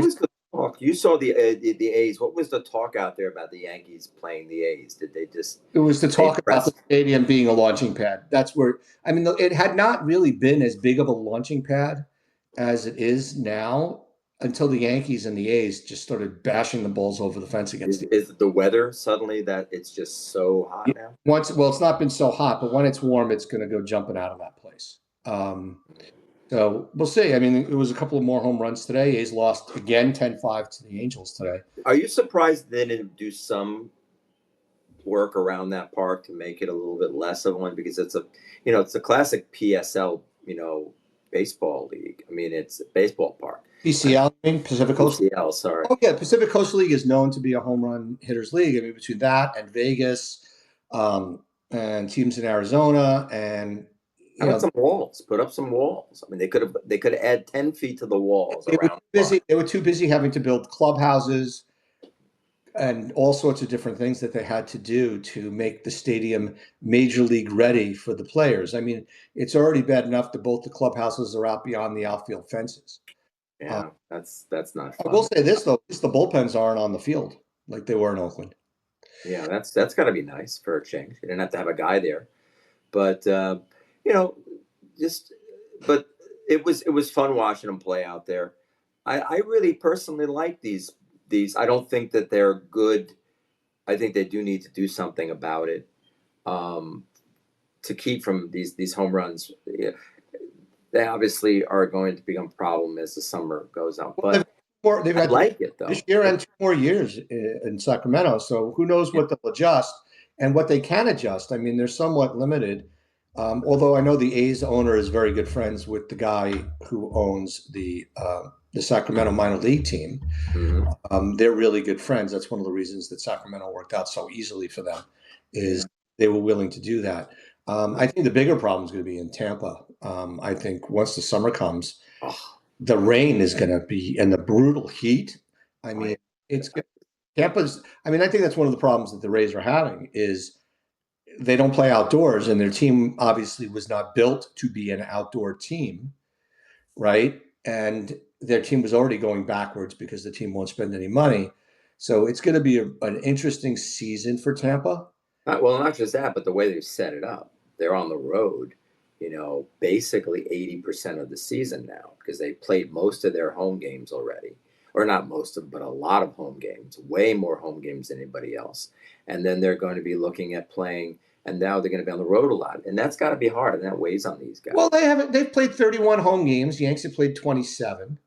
What was the talk? You saw the A's. What was the talk out there about the Yankees playing the A's? Did they just It was to they talk about the press? stadium being a launching pad. That's where, I mean, it had not really been as big of a launching pad as it is now until the Yankees and the A's just started bashing the balls over the fence against Is it the weather suddenly that it's just so hot the now? once. Well, it's not been so hot, but when it's warm, it's going to go jumping out of that place. So we'll see. I mean, it was a couple of more home runs today. A's lost again 10-5 to the Angels today. Are you surprised they didn't do some work around that park to make it a little bit less of one? Because it's a classic PSL, baseball league. I mean, it's a baseball park. PCL, I mean, Pacific Coast. PCL, sorry. Oh yeah, Pacific Coast League is known to be a home run hitters league. I mean, between that and Vegas, and teams in Arizona, and How about some walls? Put up some walls. I mean, they could add 10 feet to the walls they were around the busy. park. They were too busy having to build clubhouses and all sorts of different things that they had to do to make the stadium major league ready for the players. I mean, it's already bad enough that both the clubhouses are out beyond the outfield fences. Uh, Yeah, that's not I will fun. say this though: at least the bullpens aren't on the field like they were in Oakland. Yeah, that's got to be nice for a change. You didn't have to have a guy there, but you know, just but it was fun watching them play out there. I really personally like these. I don't think that they're good. I think they do need to do something about it, um, to keep from these home runs. Yeah, they obviously are going to become a problem as the summer goes on. Well, But they've I got like it this though. year and 2 more years in Sacramento. So who knows what they'll adjust and what they can adjust. I mean, they're somewhat limited. Although I know the A's owner is very good friends with the guy who owns the Sacramento minor league team. Hmm. They're really good friends. That's one of the reasons that Sacramento worked out so easily for them is Yeah. they were willing to do that. I think the bigger problem is going to be in Tampa. I think once the summer comes, Oh, the rain is going to be and the brutal heat. I I, mean, it's Tampa's. I mean, I think that's one of the problems that the Rays are having is they don't play outdoors, and their team obviously was not built to be an outdoor team, right? And their team was already going backwards because the team won't spend any money. So it's going to be an interesting season for Tampa. well, not just that, but the way they've set it up. They're on the road, basically 80% of the season now because they played most of their home games already. Or not most of them, but a lot of home games, way more home games than anybody else. And then they're going to be looking at playing, and now they're going to be on the road a lot. And that's got to be hard, and that weighs on these guys. Well, they haven't. They've played 31 home games. Yankees have played 27.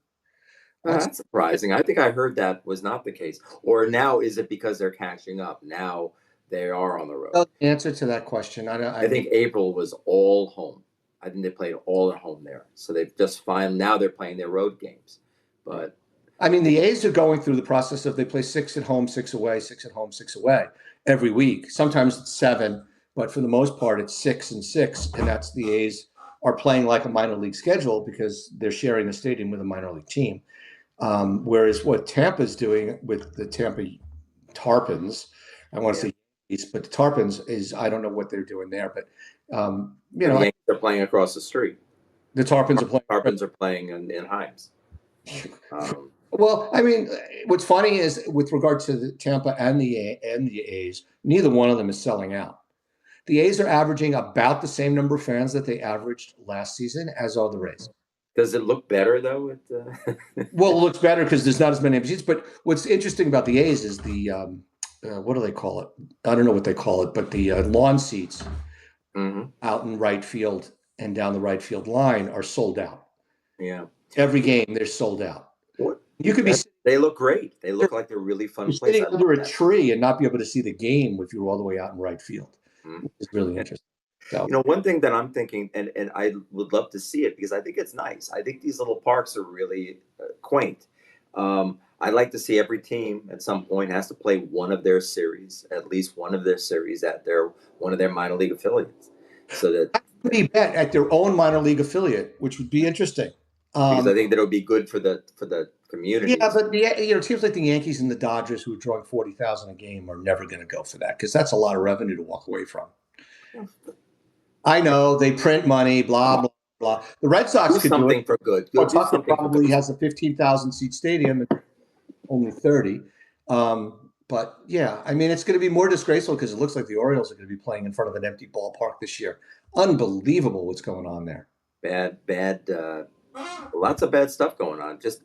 That's That's surprising. I think I heard that was not the case. Or now is it because they're catching up? Now they are on the road. the answer to that question. I don't. I think April was all home. I think they played all at home there. So they've just fine. Now they're playing their road games. But I mean, the A's are going through the process of they play 6 at home, 6 away, 6 at home, 6 away every week. Sometimes it's 7, but for the most part, it's 6 and 6, and that's the A's are playing like a minor league schedule because they're sharing the stadium with a minor league team. Whereas what Tampa's doing with the Tampa Tarpons, I want to yeah, say Yankees, but the Tarpons is I don't know what they're doing there, but the Yankees are playing across the street. the Tarpons are playing. Tarpons are playing in Himes. Um, Well, I mean, what's funny is with regard to the Tampa and the A's, neither one of them is selling out. The A's are averaging about the same number of fans that they averaged last season, as are the Rays. does it look better though? Well, it looks better because there's not as many empty seats. But what's interesting about the A's is the what do they call it? I don't know what they call it, but the lawn seats Mhm. out in right field and down the right field line are sold out. Yeah. Every game they're sold out. What? You could be They look great. They look like they're really fun you're place. sitting I love under a that. tree and not be able to see the game if you're all the way out in right field, Mhm. which is really interesting. So, One thing that I'm thinking, and I would love to see it because I think it's nice. I think these little parks are really quaint. I'd like to see every team at some point has to play one of their series, at least one of their series at their one of their minor league affiliates, so that be bet at their own minor league affiliate, which would be interesting. because Um, I think that would be good for the yeah, communities. but teams like the Yankees and the Dodgers who are drawing 40,000 a game are never going to go for that because that's a lot of revenue to walk away from. I know they print money, blah blah blah. The Red Sox Do could do it. something for good. Go do Pawtucket something for probably good. has a 15,000 seat stadium. only 30. But yeah, I mean, it's going to be more disgraceful because it looks like the Orioles are going to be playing in front of an empty ballpark this year. Unbelievable what's going on there. Bad, bad, lots of bad stuff going on. Just